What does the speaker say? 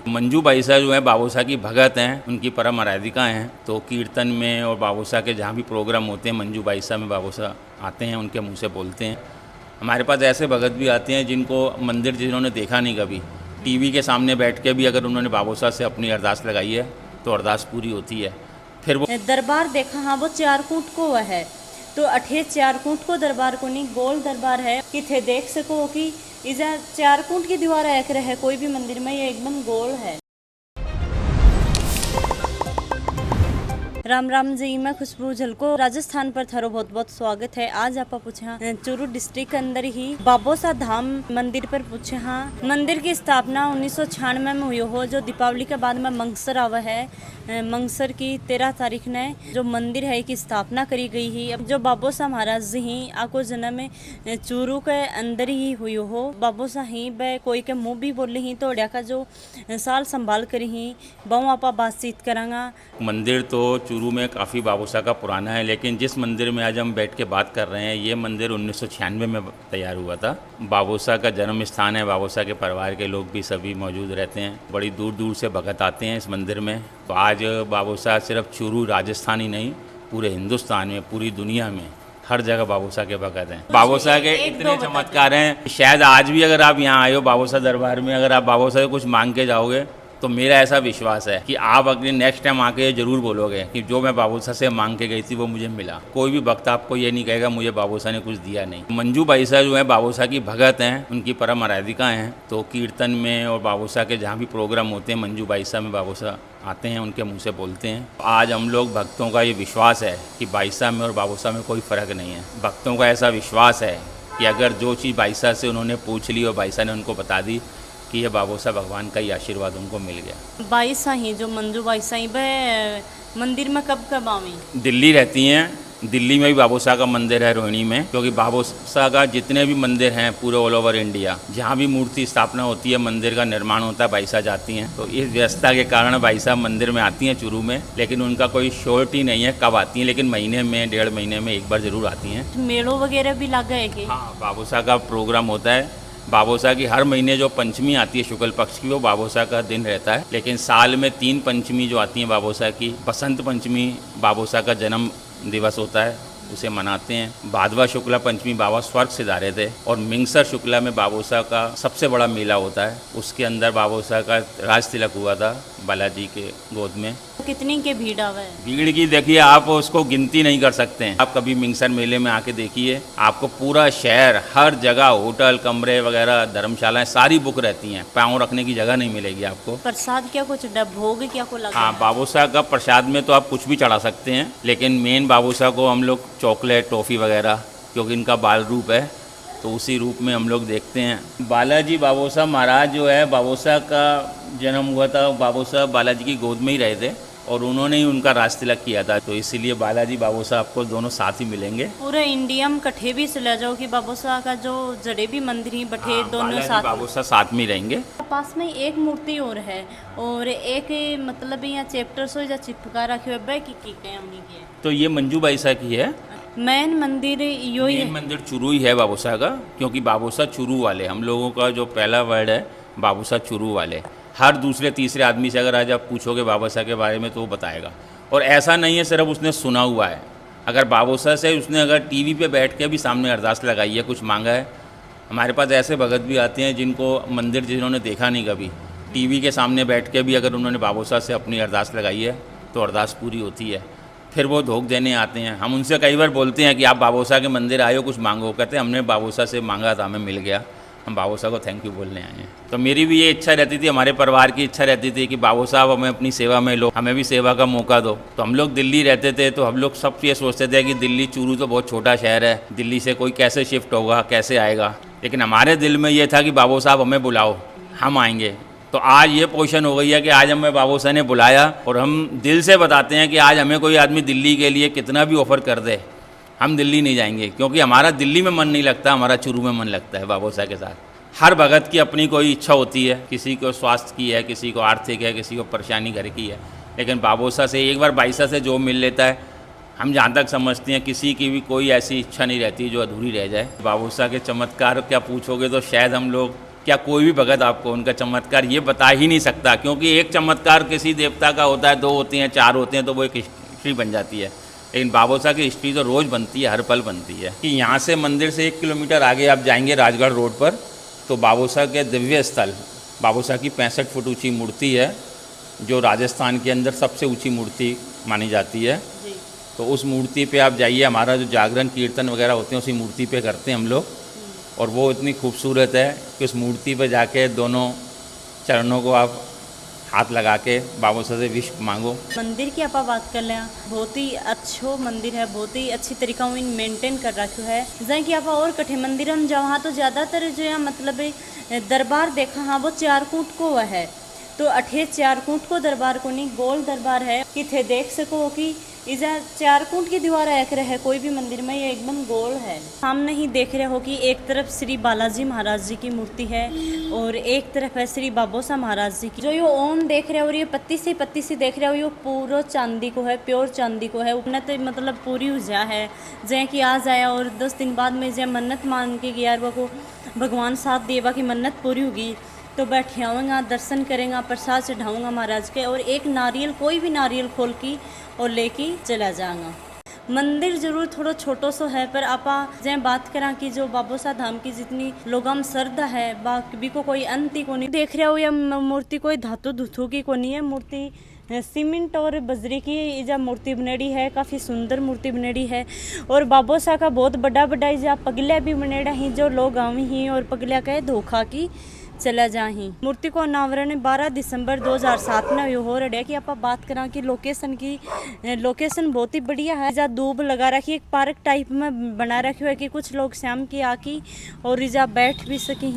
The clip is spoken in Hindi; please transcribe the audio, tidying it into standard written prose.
मंजू बाईसा जो है बाबूसा की भगत हैं, उनकी परम आराधिका हैं। तो कीर्तन में और बाबूसा के जहाँ भी प्रोग्राम होते हैं मंजू बाईसा में बाबूसा आते हैं, उनके मुंह से बोलते हैं। हमारे पास ऐसे भगत भी आते हैं जिनको मंदिर जिन्होंने देखा नहीं कभी, टीवी के सामने बैठ के भी अगर उन्होंने बाबूसा से अपनी अरदास लगाई है तो अरदास पूरी होती है। फिर वो दरबार देखा, हाँ वो चारकूट को है, तो अठे चारकूट को दरबार को नहीं गोल दरबार है कि थे देख सको कि इधर चारकूट की दीवार एक रहे कोई भी मंदिर में, ये एकदम गोल है। राम राम जी, मैं खुशबू झलको राजस्थान पर थारो बहुत बहुत स्वागत है। आज आप पूछा चूरू डिस्ट्रिक्ट के अंदर ही बाबोसा धाम मंदिर पर पूछे। हाँ, मंदिर की स्थापना 1996 में हुई हो, जो दीपावली के बाद में मंगसर आवा है। मंगसर की 13 तारीख ने जो मंदिर है की स्थापना करी गई ही। अब जो बाबोसा महाराज जी ही आको जन्म में चूरू के अंदर ही हुई हो। बाबोसा ही ब कोई के मुँह भी बोले ही तो का जो साल संभाल करी ही बहु आपा बातचीत करांगा। मंदिर तो चूरू में काफ़ी बाबूसा का पुराना है, लेकिन जिस मंदिर में आज हम बैठ के बात कर रहे हैं ये मंदिर 1996 में तैयार हुआ था। बाबूसा का जन्म स्थान है, बाबूसा के परिवार के लोग भी सभी मौजूद रहते हैं। बड़ी दूर दूर से भगत आते हैं इस मंदिर में। तो आज बाबूसा सिर्फ चूरू राजस्थान ही नहीं, पूरे हिंदुस्तान में, पूरी दुनिया में हर जगह बाबूसा के भगत हैं। बाबूसा के इतने चमत्कार हैं, शायद आज भी अगर आप यहाँ आए हो बाबूसा दरबार में, अगर आप बाबूसा से कुछ मांग के जाओगे तो मेरा ऐसा विश्वास है कि आप अगले नेक्स्ट टाइम आके ज़रूर बोलोगे कि जो मैं बाबूसा से मांग के गई थी वो मुझे मिला। कोई भी भक्त आपको ये नहीं कहेगा मुझे बाबूसा ने कुछ दिया नहीं। मंजू बाईसा जो है बाबूसा की भगत हैं, उनकी परम आराधिका हैं। तो कीर्तन में और बाबूसा के जहाँ भी प्रोग्राम होते हैं मंजू बाईसा में बाबूसा आते हैं, उनके मुँह से बोलते हैं। आज हम लोग भक्तों का ये विश्वास है कि बाईसा में और बाबूसा में कोई फ़र्क नहीं है। भक्तों का ऐसा विश्वास है कि अगर जो चीज़ बाईसा से उन्होंने पूछ ली और बाईसा ने उनको बता दी कि ये बाबूसा भगवान का ही आशीर्वाद उनको मिल गया। बाईसा ही जो मंजू बाईसा ही वह मंदिर में कब कब आवी? दिल्ली रहती हैं। दिल्ली में भी बाबूसा का मंदिर है, रोहिणी में, क्योंकि बाबूसा का जितने भी मंदिर हैं पूरे ऑल ओवर इंडिया, जहाँ भी मूर्ति स्थापना होती है, मंदिर का निर्माण होता है, बाईसा जाती हैं। तो इस व्यवस्था के कारण बाईसा मंदिर में आती हैं चूरू में, लेकिन उनका कोई श्योरिटी नहीं है कब आती हैं, लेकिन महीने में 1.5 महीने में एक बार ज़रूर आती हैं। मेलों वगैरह भी लगा है कि? हाँ, बाबूसा का प्रोग्राम होता है। बाबूसा की हर महीने जो पंचमी आती है शुक्ल पक्ष की, वो बाबूसा का दिन रहता है। लेकिन साल में 3 पंचमी जो आती हैं बाबूसा की, बसंत पंचमी बाबूसा का जन्म दिवस होता है, उसे मनाते हैं। भादवा शुक्ला पंचमी बाबा स्वर्ग सिधारे थे, और मिंगसर शुक्ला में बाबूसा का सबसे बड़ा मेला होता है। उसके अंदर बाबूसा का राज तिलक हुआ था बालाजी के गोद में। कितनी के भीड़ आवे? भीड़ की देखिए आप उसको गिनती नहीं कर सकते हैं। आप कभी मिंगसर मेले में आके देखिए, आपको पूरा शहर, हर जगह होटल, कमरे वगैरह, धर्मशालाएं सारी बुक रहती हैं। पाँव रखने की जगह नहीं मिलेगी आपको। प्रसाद क्या कुछ भोग क्या को लगा? हाँ, बाबूसा का प्रसाद में तो आप कुछ भी चढ़ा सकते हैं, लेकिन मेन बाबूसा को हम लोग चॉकलेट, टॉफ़ी वगैरह, क्योंकि इनका बाल रूप है तो उसी रूप में हम लोग देखते हैं। बालाजी बाबूसा महाराज जो है, बाबूसा का जन्म हुआ था, बाबूसा बालाजी की गोद में ही रहे थे और उन्होंने ही उनका राज तिलक किया था। तो इसीलिए बालाजी बाबूसा आपको दोनों साथ ही मिलेंगे। पूरे इंडिया में कट्ठे भी चला जाओ कि बाबूसा का जो जड़े भी मंदिर ही बठे दोनों साथ, बाबूसा साथ में रहेंगे। पास में एक मूर्ति और है, और एक मतलब यहाँ चैप्टर सो या चिपका रखे हुए की तो ये मंजू बाईसा की है। मेन मंदिर यो ही है। मंदिर चूरू ही है बाबूसा का, क्योंकि बाबूसा चूरू वाले, हम लोगों का जो पहला वर्ड है बाबूसा चूरू वाले। हर दूसरे तीसरे आदमी से अगर आज आप पूछोगे बाबूसा के बारे में तो वो बताएगा। और ऐसा नहीं है सिर्फ उसने सुना हुआ है, अगर बाबूसा से उसने अगर टीवी पे बैठ के भी सामने अरदास लगाई है, कुछ मांगा है। हमारे पास ऐसे भगत भी आते हैं जिनको मंदिर जिन्होंने देखा नहीं कभी, टीवी के सामने बैठ के भी अगर उन्होंने बाबूसा से अपनी अरदास लगाई है तो अरदास पूरी होती है। फिर वो धोख देने आते हैं। हम उनसे कई बार बोलते हैं कि आप बाबूसा के मंदिर आए हो, कुछ मांगो। कहते हैं हमने बाबूसा से मांगा था, हमें मिल गया, हम बाबूसा को थैंक यू बोलने आए हैं। तो मेरी भी ये इच्छा रहती थी, हमारे परिवार की इच्छा रहती थी कि बाबू साहब हमें अपनी सेवा में लो, हमें भी सेवा का मौका दो। तो हम लोग दिल्ली रहते थे, तो हम लोग सब ये सोचते थे कि दिल्ली, चूरू तो बहुत छोटा शहर है, दिल्ली से कोई कैसे शिफ्ट होगा, कैसे आएगा। लेकिन हमारे दिल में ये था कि बाबू साहब हमें बुलाओ, हम आएंगे। तो आज ये पोजीशन हो गई है कि आज हमें बाबूसा ने बुलाया, और हम दिल से बताते हैं कि आज हमें कोई आदमी दिल्ली के लिए कितना भी ऑफ़र कर दे, हम दिल्ली नहीं जाएंगे, क्योंकि हमारा दिल्ली में मन नहीं लगता, हमारा चूरू में मन लगता है बाबूसा के साथ। हर भगत की अपनी कोई इच्छा होती है, किसी को स्वास्थ्य की है, किसी को आर्थिक है, किसी को परेशानी घर की है, लेकिन बाबूसा से एक बार बाईसा से जो मिल लेता है, हम जहाँ तक समझते हैं किसी की भी कोई ऐसी इच्छा नहीं रहती जो अधूरी रह जाए। बाबूसा के चमत्कार क्या पूछोगे तो शायद हम लोग क्या कोई भी भगत आपको उनका चमत्कार ये बता ही नहीं सकता, क्योंकि एक चमत्कार किसी देवता का होता है, 2 होते हैं, 4 होते हैं, तो वो एक हिस्ट्री बन जाती है। लेकिन बाबोसा की हिस्ट्री तो रोज़ बनती है, हर पल बनती है। कि यहाँ से मंदिर से 1 किलोमीटर आगे आप जाएंगे राजगढ़ रोड पर, तो बाबोसा के दिव्य स्थल, बाबोसा की 65 फुट ऊंची मूर्ति है, जो राजस्थान के अंदर सबसे ऊंची मूर्ति मानी जाती है। जी। तो उस मूर्ति पे आप जाइए, हमारा जो जागरण कीर्तन वगैरह होते हैं उसी मूर्ति पे करते हैं हम लोग, और वो इतनी खूबसूरत है कि उस मूर्ति पे जाके दोनों चरणों को आप हाथ लगा के बाबोसा से विश मांगो। मंदिर की आप बात कर लें, बहुत ही अच्छो मंदिर है, बहुत ही अच्छी तरीका में मेंटेन कर रखो है। जैसे कि आप और कठे मंदिर हम जहाँ तो ज़्यादातर जो है मतलब दरबार देखा, हाँ वो 4 कूट को है, तो अठे 4 कूट को दरबार को नहीं, गोल दरबार है कि थे देख सको कि इजा 4 कूट की दीवार एक रहे कोई भी मंदिर में, ये एकदम गोल है। सामने ही देख रहे हो कि एक तरफ श्री बालाजी महाराज जी की मूर्ति है और एक तरफ है श्री बाबोसा महाराज जी की। जो ये ओम देख रहे हो और ये पत्ती सी देख रहे हो, ये पूरा चांदी को है, प्योर चांदी को है। उपने तो मतलब पूरी उजा है, जै कि आज आया और 10 दिन बाद में जै मन्नत मांग के गया को भगवान साथ देवा की मन्नत पूरी होगी, तो बैठे आऊँगा, दर्शन करेंगे, प्रसाद चढ़ाऊँगा महाराज के, और एक नारियल, कोई भी नारियल खोल की और लेके चला जाऊँगा। मंदिर जरूर थोड़ा छोटो सो है, पर आपा जै बात करा कि जो बाबोसा धाम की जितनी लोगम श्रद्धा है बाकी को कोई अंत ही को नहीं। देख रहे हो यह मूर्ति कोई धातु धुथु की को नहीं है, मूर्ति सीमेंट और बजरी की जब मूर्ति बनेड़ी है, काफ़ी सुंदर मूर्ति बनेड़ी है। और बाबोसा का बहुत बड़ा जब पगलिया भी बनेड़ा ही, जो लोग आवी ही और पगलिया कहे धोखा की चला जाही। मूर्ति को अनावरण 12 दिसंबर 2007 में हो रहा है। कि आप बात करा कि लोकेशन बहुत ही बढ़िया है, जहाँ दूब लगा रखी, एक पार्क टाइप में बना रखी है कि कुछ लोग शाम की आकी और रिजा बैठ भी सकी।